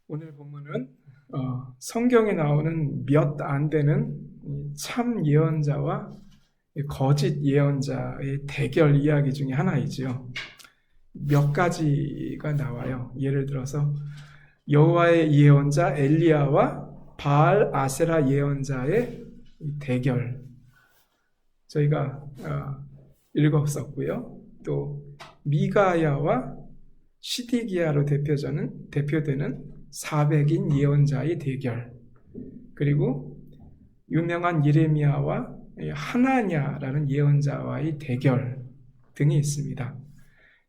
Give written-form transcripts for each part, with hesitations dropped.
오늘 본문은 성경에 나오는 몇 안 되는 참 예언자와 거짓 예언자의 대결 이야기 중에 하나이지요. 몇 가지가 나와요. 예를 들어서 여호와의 예언자 엘리야와 바알 아세라 예언자의 대결 저희가 읽었었고요. 또 미가야와 시디기야로 대표되는 400인 예언자의 대결, 그리고 유명한 예레미야와 하나냐라는 예언자와의 대결 등이 있습니다.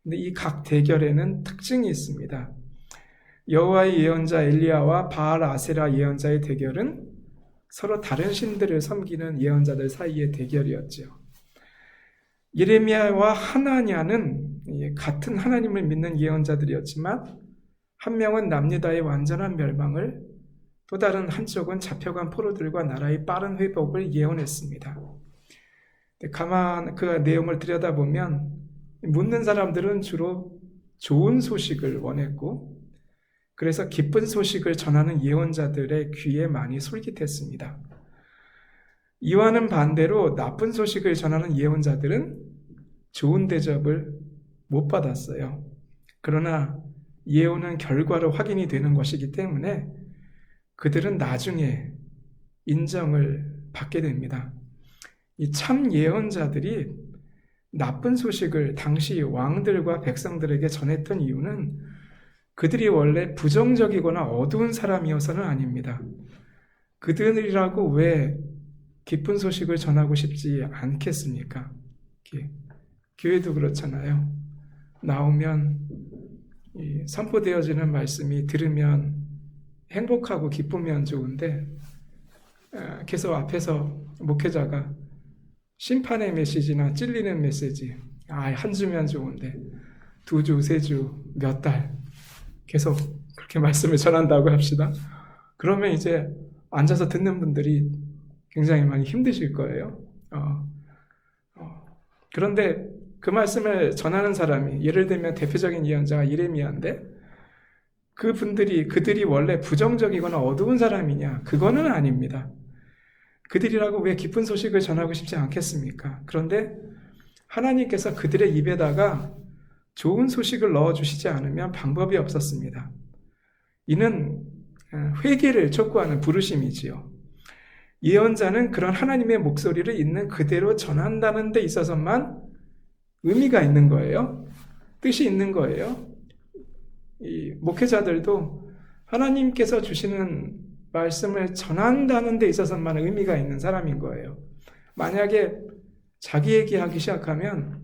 근데 이 각 대결에는 특징이 있습니다. 여호와의 예언자 엘리야와 바알 아세라 예언자의 대결은 서로 다른 신들을 섬기는 예언자들 사이의 대결이었죠. 예레미야와 하나냐는 같은 하나님을 믿는 예언자들이었지만 한 명은 남유다의 완전한 멸망을, 또 다른 한쪽은 잡혀간 포로들과 나라의 빠른 회복을 예언했습니다. 가만 그 내용을 들여다보면 묻는 사람들은 주로 좋은 소식을 원했고, 그래서 기쁜 소식을 전하는 예언자들의 귀에 많이 솔깃했습니다. 이와는 반대로 나쁜 소식을 전하는 예언자들은 좋은 대접을 못 받았어요. 그러나 예언은 결과로 확인이 되는 것이기 때문에 그들은 나중에 인정을 받게 됩니다. 이 참 예언자들이 나쁜 소식을 당시 왕들과 백성들에게 전했던 이유는 그들이 원래 부정적이거나 어두운 사람이어서는 아닙니다. 그들이라고 왜 기쁜 소식을 전하고 싶지 않겠습니까? 교회도 그렇잖아요. 나오면 선포되어지는 말씀이 들으면 행복하고 기쁘면 좋은데, 계속 앞에서 목회자가 심판의 메시지나 찔리는 메시지, 한 주면 좋은데 2주, 3주, 몇 달 계속 그렇게 말씀을 전한다고 합시다. 그러면 이제 앉아서 듣는 분들이 굉장히 많이 힘드실 거예요. 그런데 그 말씀을 전하는 사람이, 예를 들면 대표적인 예언자가 예레미야인데, 그들이 원래 부정적이거나 어두운 사람이냐? 그거는 아닙니다. 그들이라고 왜 기쁜 소식을 전하고 싶지 않겠습니까? 그런데 하나님께서 그들의 입에다가 좋은 소식을 넣어주시지 않으면 방법이 없었습니다. 이는 회개를 촉구하는 부르심이지요. 예언자는 그런 하나님의 목소리를 있는 그대로 전한다는 데 있어서만 의미가 있는 거예요. 뜻이 있는 거예요. 이 목회자들도 하나님께서 주시는 말씀을 전한다는 데 있어서만 의미가 있는 사람인 거예요. 만약에 자기 얘기하기 시작하면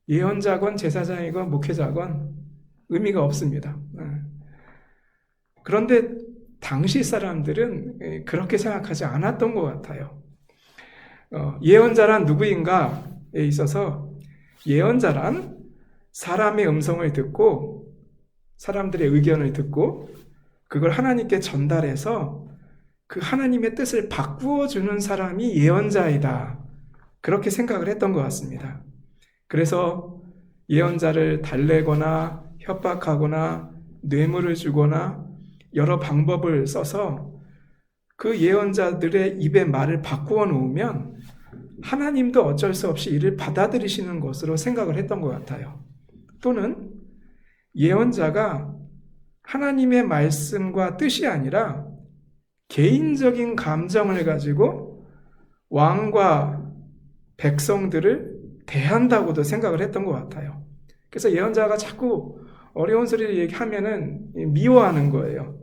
예언자건 제사장이건 목회자건 의미가 없습니다. 그런데 당시 사람들은 그렇게 생각하지 않았던 것 같아요. 예언자란 누구인가에 있어서, 예언자란 사람의 음성을 듣고 사람들의 의견을 듣고 그걸 하나님께 전달해서 그 하나님의 뜻을 바꾸어 주는 사람이 예언자이다, 그렇게 생각을 했던 것 같습니다. 그래서 예언자를 달래거나 협박하거나 뇌물을 주거나 여러 방법을 써서 그 예언자들의 입의 말을 바꾸어 놓으면 하나님도 어쩔 수 없이 이를 받아들이시는 것으로 생각을 했던 것 같아요. 또는 예언자가 하나님의 말씀과 뜻이 아니라 개인적인 감정을 가지고 왕과 백성들을 대한다고도 생각을 했던 것 같아요. 그래서 예언자가 자꾸 어려운 소리를 얘기하면은 미워하는 거예요.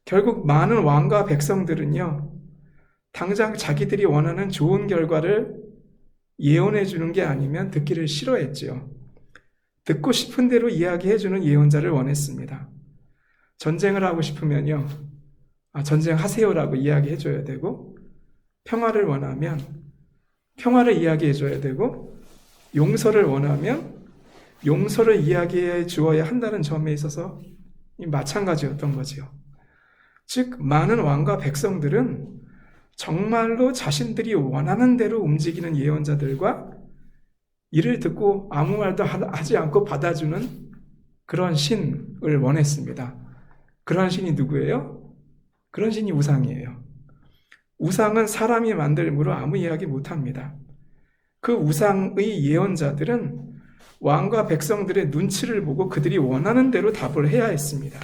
결국 많은 왕과 백성들은요, 당장 자기들이 원하는 좋은 결과를 예언해 주는 게 아니면 듣기를 싫어했지요. 듣고 싶은 대로 이야기해 주는 예언자를 원했습니다. 전쟁을 하고 싶으면요, 전쟁하세요라고 이야기해 줘야 되고, 평화를 원하면 평화를 이야기해 줘야 되고, 용서를 원하면 용서를 이야기해 주어야 한다는 점에 있어서 마찬가지였던 거지요. 즉, 많은 왕과 백성들은 정말로 자신들이 원하는 대로 움직이는 예언자들과 이를 듣고 아무 말도 하지 않고 받아주는 그런 신을 원했습니다. 그런 신이 누구예요? 그런 신이 우상이에요. 우상은 사람이 만들므로 아무 이야기 못합니다. 그 우상의 예언자들은 왕과 백성들의 눈치를 보고 그들이 원하는 대로 답을 해야 했습니다.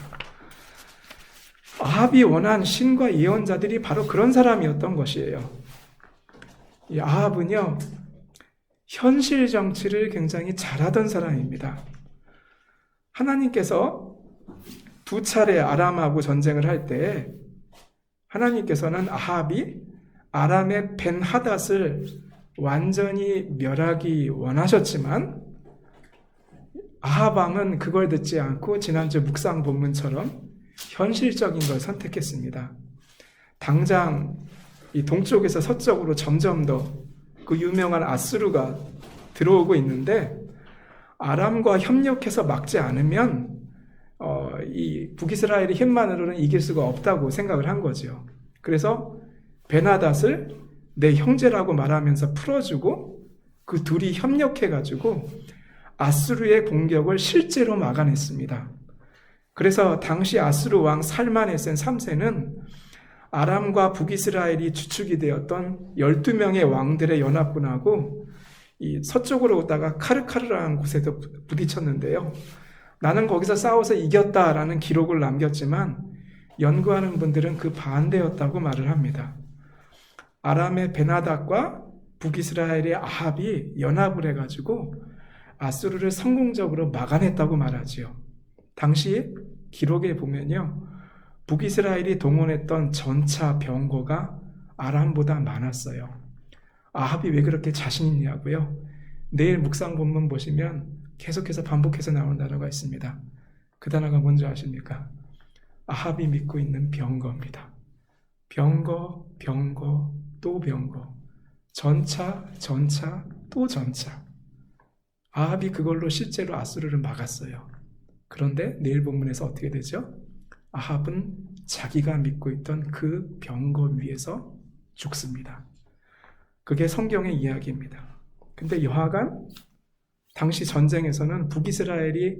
아합이 원한 신과 예언자들이 바로 그런 사람이었던 것이에요. 이 아합은요, 현실 정치를 굉장히 잘하던 사람입니다. 하나님께서 두 차례 아람하고 전쟁을 할 때 하나님께서는 아합이 아람의 벤하닷을 완전히 멸하기 원하셨지만 아합 왕은 그걸 듣지 않고 지난주 묵상 본문처럼 현실적인 걸 선택했습니다. 당장 이 동쪽에서 서쪽으로 점점 더 그 유명한 아수르가 들어오고 있는데 아람과 협력해서 막지 않으면 이 북이스라엘의 힘만으로는 이길 수가 없다고 생각을 한 거죠. 그래서 베나닷을 내 형제라고 말하면서 풀어주고 그 둘이 협력해가지고 아수르의 공격을 실제로 막아냈습니다. 그래서 당시 아수르 왕 살만에센 3세는 아람과 북이스라엘이 주축이 되었던 12명의 왕들의 연합군하고 이 서쪽으로 오다가 카르카르라는 곳에서 부딪혔는데요. 나는 거기서 싸워서 이겼다라는 기록을 남겼지만 연구하는 분들은 그 반대였다고 말을 합니다. 아람의 베나닷과 북이스라엘의 아합이 연합을 해가지고 아수르를 성공적으로 막아냈다고 말하지요. 당시 기록에 보면요, 북이스라엘이 동원했던 전차 병거가 아람보다 많았어요. 아합이 왜 그렇게 자신 있냐고요? 내일 묵상 본문 보시면 계속해서 반복해서 나오는 단어가 있습니다. 그 단어가 뭔지 아십니까? 아합이 믿고 있는 병거입니다. 병거, 병거, 또 병거. 전차, 전차, 또 전차. 아합이 그걸로 실제로 아수르를 막았어요. 그런데 내일 본문에서 어떻게 되죠? 아합은 자기가 믿고 있던 그 병거 위에서 죽습니다. 그게 성경의 이야기입니다. 근데 여하간 당시 전쟁에서는 북이스라엘이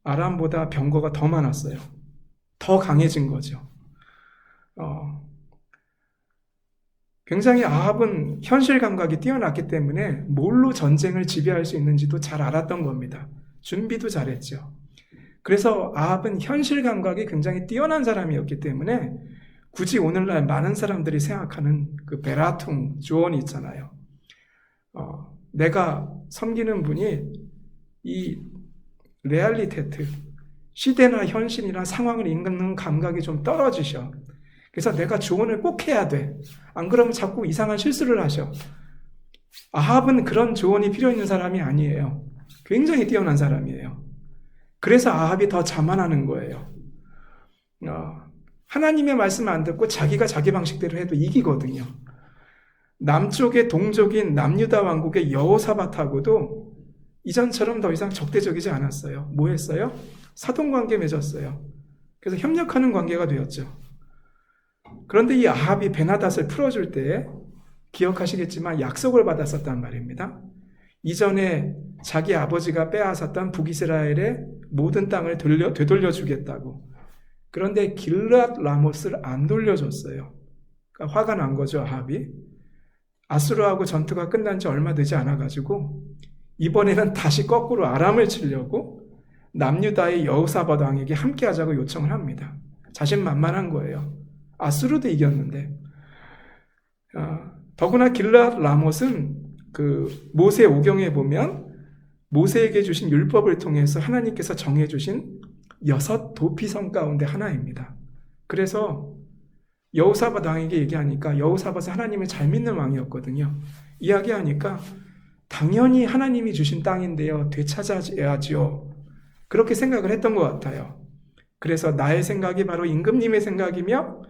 아람보다 병거가 더 많았어요. 더 강해진 거죠. 굉장히 아합은 현실 감각이 뛰어났기 때문에 뭘로 전쟁을 지배할 수 있는지도 잘 알았던 겁니다. 준비도 잘했죠. 그래서 아합은 현실 감각이 굉장히 뛰어난 사람이었기 때문에 굳이 오늘날 많은 사람들이 생각하는 그 베라퉁 조언이 있잖아요. 내가 섬기는 분이 이 레알리테트, 시대나 현실이나 상황을 읽는 감각이 좀 떨어지셔. 그래서 내가 조언을 꼭 해야 돼. 안 그러면 자꾸 이상한 실수를 하셔. 아합은 그런 조언이 필요 있는 사람이 아니에요. 굉장히 뛰어난 사람이에요. 그래서 아합이 더 자만하는 거예요. 하나님의 말씀을 안 듣고 자기가 자기 방식대로 해도 이기거든요. 남쪽의 동족인 남유다 왕국의 여호사밧하고도 이전처럼 더 이상 적대적이지 않았어요. 뭐 했어요? 사돈관계 맺었어요. 그래서 협력하는 관계가 되었죠. 그런데 이 아합이 베나닷을 풀어줄 때 기억하시겠지만 약속을 받았었단 말입니다. 이전에 자기 아버지가 빼앗았던 북이스라엘의 모든 땅을 되돌려주겠다고. 그런데 길르앗 라못을 안 돌려줬어요. 그러니까 화가 난 거죠, 아합이. 아수르하고 전투가 끝난 지 얼마 되지 않아가지고 이번에는 다시 거꾸로 아람을 치려고 남유다의 여호사밧 왕에게 함께 하자고 요청을 합니다. 자신만만한 거예요. 아수르도 이겼는데. 더구나 길르앗 라못은 그 모세 오경에 보면 모세에게 주신 율법을 통해서 하나님께서 정해주신 6 도피성 가운데 하나입니다. 그래서 여호사밧 왕에게 얘기하니까 여호사밧은 하나님을 잘 믿는 왕이었거든요. 이야기하니까 당연히 하나님이 주신 땅인데요. 되찾아야지요. 그렇게 생각을 했던 것 같아요. 그래서 나의 생각이 바로 임금님의 생각이며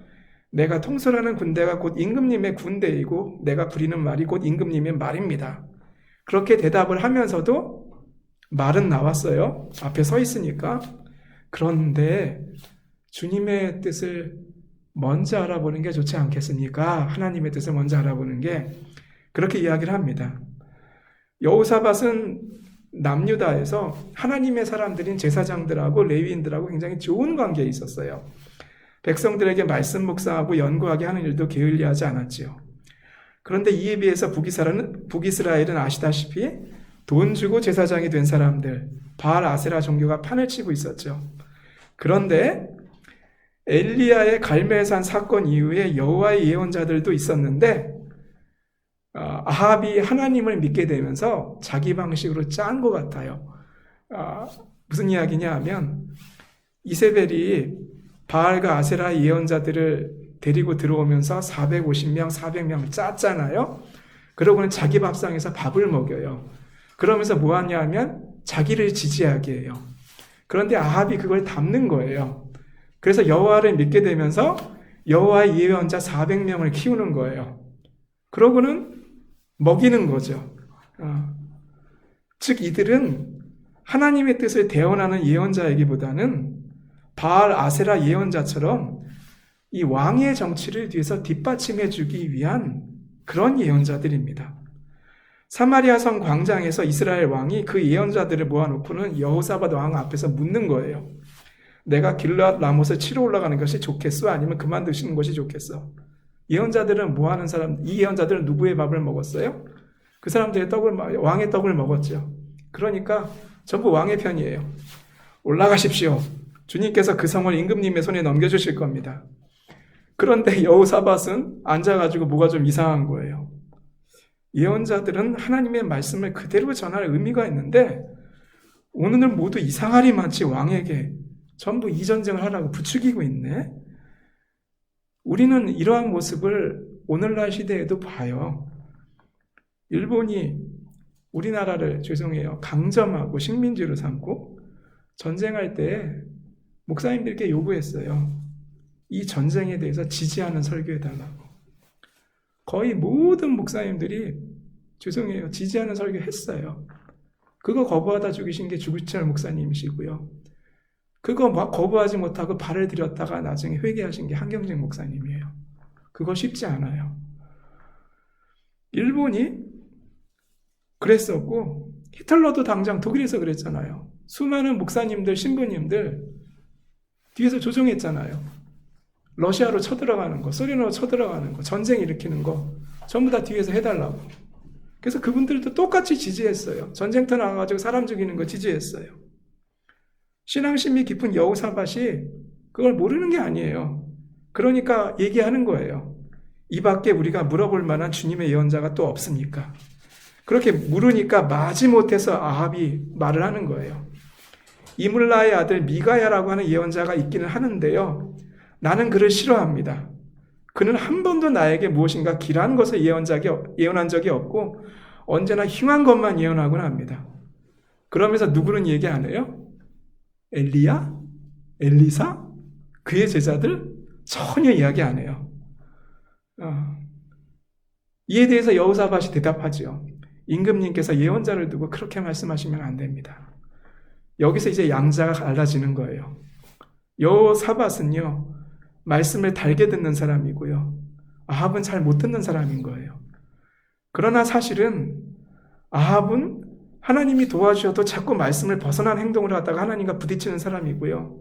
내가 통솔하는 군대가 곧 임금님의 군대이고 내가 부리는 말이 곧 임금님의 말입니다. 그렇게 대답을 하면서도 말은 나왔어요. 앞에 서 있으니까. 그런데 주님의 뜻을 먼저 알아보는 게 좋지 않겠습니까? 하나님의 뜻을 먼저 알아보는 게. 그렇게 이야기를 합니다. 여호사밧은 남유다에서 하나님의 사람들인 제사장들하고 레위인들하고 굉장히 좋은 관계에 있었어요. 백성들에게 말씀 묵상하고 연구하게 하는 일도 게을리하지 않았지요. 그런데 이에 비해서 북이스라엘은 아시다시피 돈 주고 제사장이 된 사람들, 바알 아세라 종교가 판을 치고 있었죠. 그런데 엘리야의 갈멜산 사건 이후에 여호와의 예언자들도 있었는데 아합이 하나님을 믿게 되면서 자기 방식으로 짠 것 같아요. 무슨 이야기냐 하면 이세벨이 바알과 아세라 예언자들을 데리고 들어오면서 450명, 400명을 짰잖아요. 그러고는 자기 밥상에서 밥을 먹여요. 그러면서 뭐 하냐 하면 자기를 지지하게 해요. 그런데 아합이 그걸 담는 거예요. 그래서 여호와를 믿게 되면서 여호와의 예언자 400명을 키우는 거예요. 그러고는 먹이는 거죠. 즉 이들은 하나님의 뜻을 대언하는 예언자이기보다는 바알 아세라 예언자처럼 이 왕의 정치를 뒤에서 뒷받침해 주기 위한 그런 예언자들입니다. 사마리아 성 광장에서 이스라엘 왕이 그 예언자들을 모아놓고는 여호사밧 왕 앞에서 묻는 거예요. 내가 길르앗 라못을 치러 올라가는 것이 좋겠어? 아니면 그만두시는 것이 좋겠어? 예언자들은 뭐 하는 사람? 이 예언자들은 누구의 밥을 먹었어요? 그 사람들의 왕의 떡을 먹었죠. 그러니까 전부 왕의 편이에요. 올라가십시오. 주님께서 그 성을 임금님의 손에 넘겨주실 겁니다. 그런데 여호사밧은 앉아가지고 뭐가 좀 이상한 거예요. 예언자들은 하나님의 말씀을 그대로 전할 의미가 있는데 오늘은 모두 이상하리만치 왕에게 전부 이 전쟁을 하라고 부추기고 있네. 우리는 이러한 모습을 오늘날 시대에도 봐요. 일본이 우리나라를 강점하고 식민지로 삼고 전쟁할 때 목사님들께 요구했어요. 이 전쟁에 대해서 지지하는 설교해달라고. 거의 모든 목사님들이 지지하는 설교 했어요. 그거 거부하다 죽이신 게 주구철 목사님이시고요. 그거 거부하지 못하고 발을 들였다가 나중에 회개하신 게 한경직 목사님이에요. 그거 쉽지 않아요. 일본이 그랬었고 히틀러도 당장 독일에서 그랬잖아요. 수많은 목사님들, 신부님들 뒤에서 조종했잖아요. 러시아로 쳐들어가는 거, 소련으로 쳐들어가는 거, 전쟁 일으키는 거 전부 다 뒤에서 해달라고. 그래서 그분들도 똑같이 지지했어요. 전쟁터 나가가지고 사람 죽이는 거 지지했어요. 신앙심이 깊은 여호사밧이 그걸 모르는 게 아니에요. 그러니까 얘기하는 거예요. 이 밖에 우리가 물어볼 만한 주님의 예언자가 또 없습니까? 그렇게 물으니까 마지못해서 아합이 말을 하는 거예요. 이물라의 아들 미가야라고 하는 예언자가 있기는 하는데요. 나는 그를 싫어합니다. 그는 한 번도 나에게 무엇인가 길한 것을 예언한 적이 없고 언제나 흉한 것만 예언하곤 합니다. 그러면서 누구는 얘기 안 해요? 엘리야? 엘리사? 그의 제자들? 전혀 이야기 안 해요. 이에 대해서 여호사밧이 대답하지요. 임금님께서 예언자를 두고 그렇게 말씀하시면 안 됩니다. 여기서 이제 양자가 갈라지는 거예요. 여호사밧은요, 말씀을 달게 듣는 사람이고요. 아합은 잘 못 듣는 사람인 거예요. 그러나 사실은 아합은 하나님이 도와주셔도 자꾸 말씀을 벗어난 행동을 하다가 하나님과 부딪히는 사람이고요.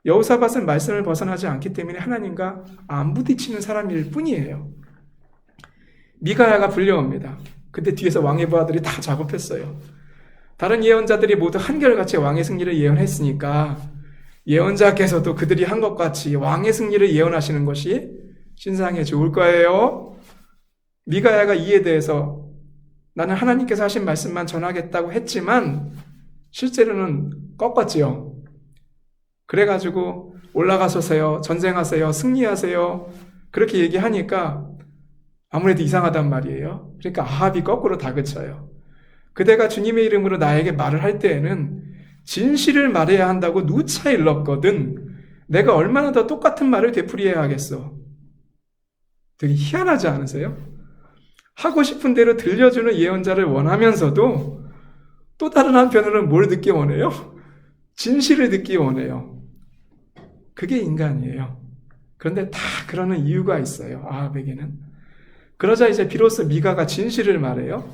여호사밧은 말씀을 벗어나지 않기 때문에 하나님과 안 부딪히는 사람일 뿐이에요. 미가야가 불려옵니다. 근데 뒤에서 왕의 부하들이 다 작업했어요. 다른 예언자들이 모두 한결같이 왕의 승리를 예언했으니까 예언자께서도 그들이 한 것 같이 왕의 승리를 예언하시는 것이 신상에 좋을 거예요. 미가야가 이에 대해서 나는 하나님께서 하신 말씀만 전하겠다고 했지만 실제로는 꺾었지요. 그래가지고 올라가서세요, 전쟁하세요, 승리하세요 그렇게 얘기하니까 아무래도 이상하단 말이에요. 그러니까 아합이 거꾸로 다그쳐요. 그대가 주님의 이름으로 나에게 말을 할 때에는 진실을 말해야 한다고 누차 일렀거든. 내가 얼마나 더 똑같은 말을 되풀이해야 하겠어. 되게 희한하지 않으세요? 하고 싶은 대로 들려주는 예언자를 원하면서도 또 다른 한편으로는 뭘 듣기 원해요? 진실을 듣기 원해요. 그게 인간이에요. 그런데 다 그러는 이유가 있어요. 아합에게는. 그러자 이제 비로소 미가가 진실을 말해요.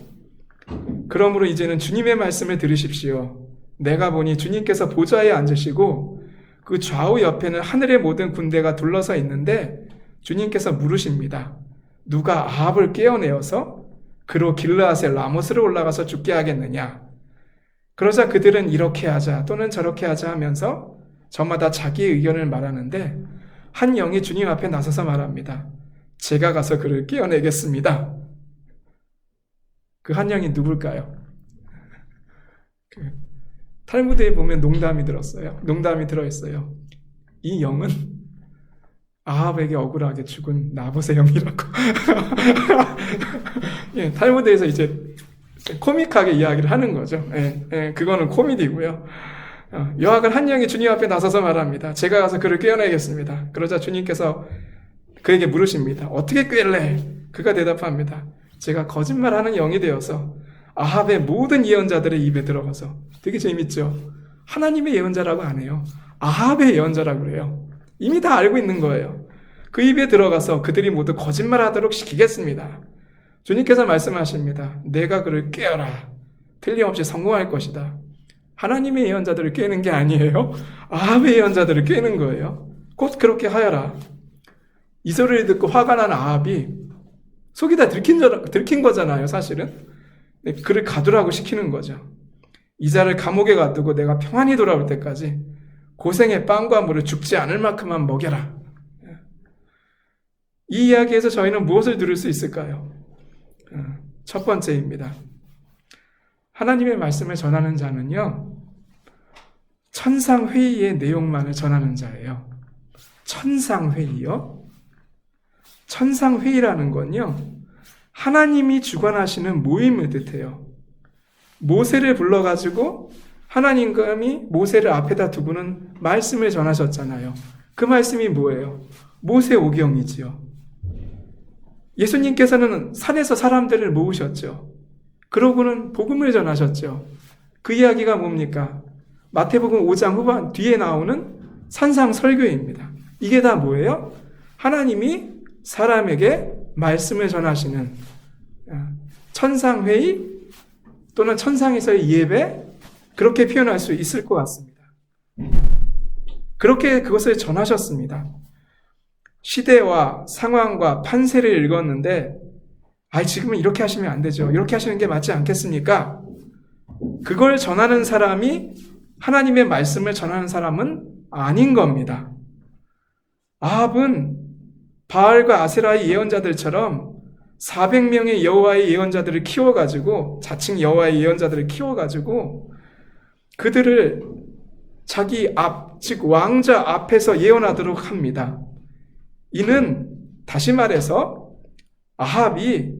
그러므로 이제는 주님의 말씀을 들으십시오. 내가 보니 주님께서 보좌에 앉으시고 그 좌우 옆에는 하늘의 모든 군대가 둘러서 있는데 주님께서 물으십니다. 누가 아합을 깨어내어서 그로 길르앗의 라모스로 올라가서 죽게 하겠느냐? 그러자 그들은 이렇게 하자 또는 저렇게 하자 하면서 저마다 자기의 의견을 말하는데 한 영이 주님 앞에 나서서 말합니다. 제가 가서 그를 깨어내겠습니다. 그 한 영이 누굴까요? 탈무드에 보면 농담이 들어있어요. 이 영은 아합에게 억울하게 죽은 나봇의 영이라고. 예, 탈무드에서 이제 코믹하게 이야기를 하는 거죠. 그거는 코미디고요. 여하간 한 영이 주님 앞에 나서서 말합니다. 제가 가서 그를 깨어내겠습니다. 그러자 주님께서 그에게 물으십니다. 어떻게 꿰래? 그가 대답합니다. 제가 거짓말하는 영이 되어서 아합의 모든 예언자들의 입에 들어가서. 되게 재밌죠? 하나님의 예언자라고 안 해요. 아합의 예언자라고 그래요. 이미 다 알고 있는 거예요. 그 입에 들어가서 그들이 모두 거짓말하도록 시키겠습니다. 주님께서 말씀하십니다. 내가 그를 깨어라. 틀림없이 성공할 것이다. 하나님의 예언자들을 깨는 게 아니에요. 아합의 예언자들을 깨는 거예요. 곧 그렇게 하여라. 이 소리를 듣고 화가 난 아합이 속이 다 들킨 거잖아요, 사실은. 그를 가두라고 시키는 거죠. 이 자를 감옥에 가두고 내가 평안히 돌아올 때까지 고생의 빵과 물을 죽지 않을 만큼만 먹여라. 이 이야기에서 저희는 무엇을 들을 수 있을까요? 첫 번째입니다. 하나님의 말씀을 전하는 자는요, 천상회의의 내용만을 전하는 자예요. 천상회의요? 천상회의라는 건요, 하나님이 주관하시는 모임을 뜻해요. 모세를 불러가지고 하나님감이 모세를 앞에다 두고는 말씀을 전하셨잖아요. 그 말씀이 뭐예요? 모세오경이지요. 예수님께서는 산에서 사람들을 모으셨죠. 그러고는 복음을 전하셨죠. 그 이야기가 뭡니까? 마태복음 5장 후반 뒤에 나오는 산상설교입니다. 이게 다 뭐예요? 하나님이 사람에게 말씀을 전하시는 천상회의 또는 천상에서의 예배, 그렇게 표현할 수 있을 것 같습니다. 그렇게 그것을 전하셨습니다. 시대와 상황과 판세를 읽었는데 지금은 이렇게 하시면 안 되죠. 이렇게 하시는 게 맞지 않겠습니까? 그걸 전하는 사람이 하나님의 말씀을 전하는 사람은 아닌 겁니다. 아합은 바알과 아세라의 예언자들처럼 400명의 여호와의 예언자들을 키워가지고, 자칭 여호와의 예언자들을 키워가지고 그들을 자기 즉 왕자 앞에서 예언하도록 합니다. 이는 다시 말해서 아합이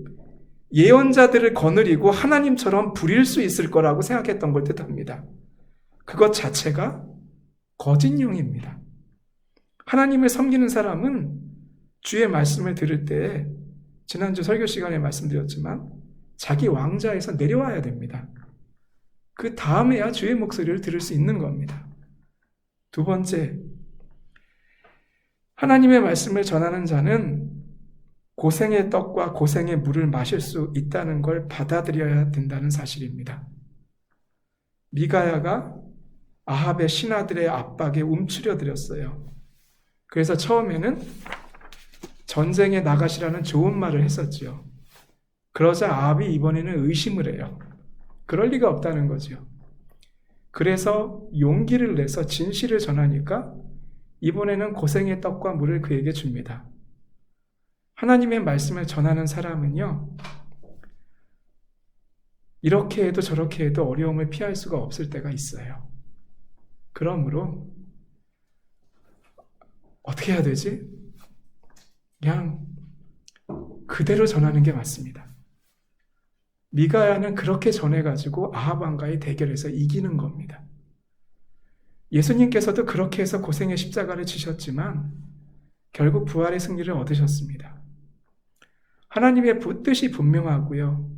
예언자들을 거느리고 하나님처럼 부릴 수 있을 거라고 생각했던 걸 뜻합니다. 그것 자체가 거짓령입니다. 하나님을 섬기는 사람은 주의 말씀을 들을 때, 지난주 설교 시간에 말씀드렸지만 자기 왕자에서 내려와야 됩니다. 그 다음에야 주의 목소리를 들을 수 있는 겁니다. 두 번째, 하나님의 말씀을 전하는 자는 고생의 떡과 고생의 물을 마실 수 있다는 걸 받아들여야 된다는 사실입니다. 미가야가 아합의 신하들의 압박에 움츠려들었어요. 그래서 처음에는 전쟁에 나가시라는 좋은 말을 했었지요. 그러자 아합이 이번에는 의심을 해요. 그럴 리가 없다는 거죠. 그래서 용기를 내서 진실을 전하니까 이번에는 고생의 떡과 물을 그에게 줍니다. 하나님의 말씀을 전하는 사람은요, 이렇게 해도 저렇게 해도 어려움을 피할 수가 없을 때가 있어요. 그러므로 어떻게 해야 되지? 그냥 그대로 전하는 게 맞습니다. 미가야는 그렇게 전해가지고 아합 왕과의 대결에서 이기는 겁니다. 예수님께서도 그렇게 해서 고생의 십자가를 지셨지만 결국 부활의 승리를 얻으셨습니다. 하나님의 뜻이 분명하고요.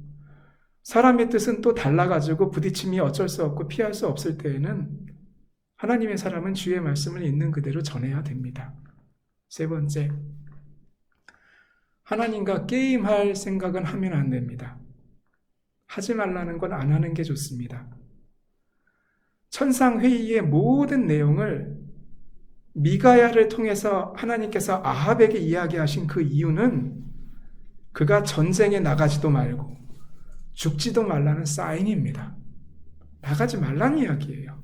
사람의 뜻은 또 달라가지고 부딪힘이 어쩔 수 없고 피할 수 없을 때에는 하나님의 사람은 주의 말씀을 있는 그대로 전해야 됩니다. 세 번째, 하나님과 게임할 생각은 하면 안 됩니다. 하지 말라는 건 안 하는 게 좋습니다. 천상회의의 모든 내용을 미가야를 통해서 하나님께서 아합에게 이야기하신 그 이유는 그가 전쟁에 나가지도 말고 죽지도 말라는 사인입니다. 나가지 말라는 이야기예요.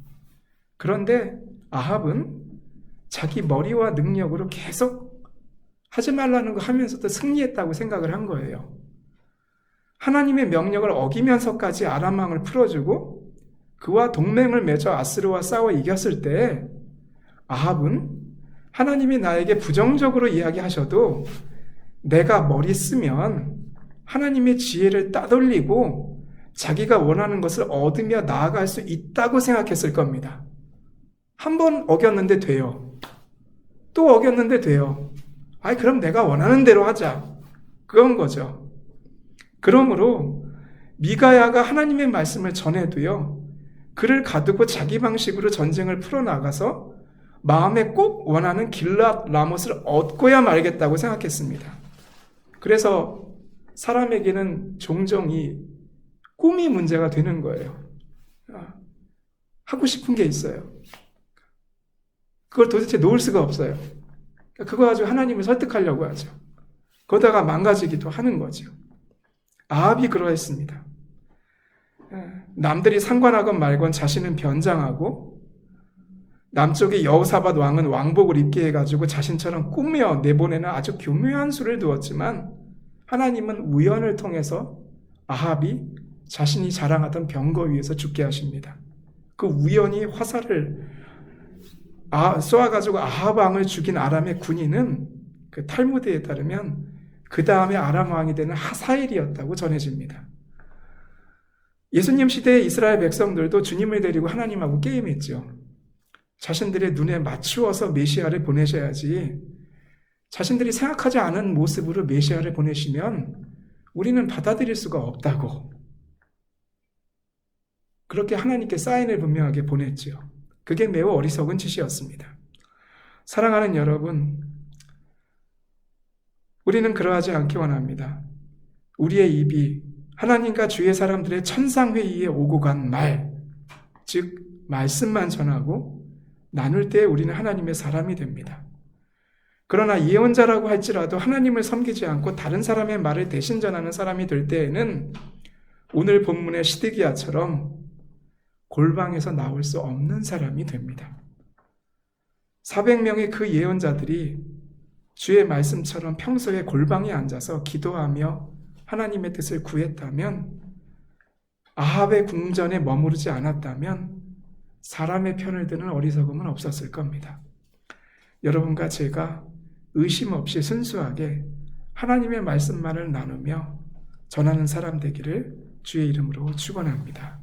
그런데 아합은 자기 머리와 능력으로 계속 하지 말라는 거 하면서도 승리했다고 생각을 한 거예요. 하나님의 명령을 어기면서까지 아람 왕을 풀어주고 그와 동맹을 맺어 아스르와 싸워 이겼을 때 아합은 하나님이 나에게 부정적으로 이야기하셔도 내가 머리 쓰면 하나님의 지혜를 따돌리고 자기가 원하는 것을 얻으며 나아갈 수 있다고 생각했을 겁니다. 한 번 어겼는데 돼요. 또 어겼는데 돼요. 그럼 내가 원하는 대로 하자. 그런 거죠. 그러므로 미가야가 하나님의 말씀을 전해도요, 그를 가두고 자기 방식으로 전쟁을 풀어나가서 마음에 꼭 원하는 길랏 라못을 얻고야 말겠다고 생각했습니다. 그래서 사람에게는 종종 이 꿈이 문제가 되는 거예요. 하고 싶은 게 있어요. 그걸 도대체 놓을 수가 없어요. 그거 가지고 하나님을 설득하려고 하죠. 그러다가 망가지기도 하는 거죠. 아합이 그러했습니다. 남들이 상관하건 말건 자신은 변장하고 남쪽의 여호사밧 왕은 왕복을 입게 해가지고 자신처럼 꾸며 내보내는 아주 교묘한 수를 두었지만 하나님은 우연을 통해서 아합이 자신이 자랑하던 병거 위에서 죽게 하십니다. 그 우연히 화살을 쏘아가지고 아합 왕을 죽인 아람의 군인은 그 탈무드에 따르면 그 다음에 아람 왕이 되는 하사엘이었다고 전해집니다. 예수님 시대의 이스라엘 백성들도 주님을 데리고 하나님하고 게임했죠. 자신들의 눈에 맞추어서 메시아를 보내셔야지 자신들이 생각하지 않은 모습으로 메시아를 보내시면 우리는 받아들일 수가 없다고 그렇게 하나님께 사인을 분명하게 보냈죠. 그게 매우 어리석은 짓이었습니다. 사랑하는 여러분, 우리는 그러하지 않기 원합니다. 우리의 입이 하나님과 주의 사람들의 천상회의에 오고 간 말, 즉 말씀만 전하고 나눌 때 우리는 하나님의 사람이 됩니다. 그러나 예언자라고 할지라도 하나님을 섬기지 않고 다른 사람의 말을 대신 전하는 사람이 될 때에는 오늘 본문의 시드기야처럼 골방에서 나올 수 없는 사람이 됩니다. 400명의 그 예언자들이 주의 말씀처럼 평소에 골방에 앉아서 기도하며 하나님의 뜻을 구했다면, 아합의 궁전에 머무르지 않았다면 사람의 편을 드는 어리석음은 없었을 겁니다. 여러분과 제가 의심 없이 순수하게 하나님의 말씀만을 나누며 전하는 사람 되기를 주의 이름으로 축원합니다.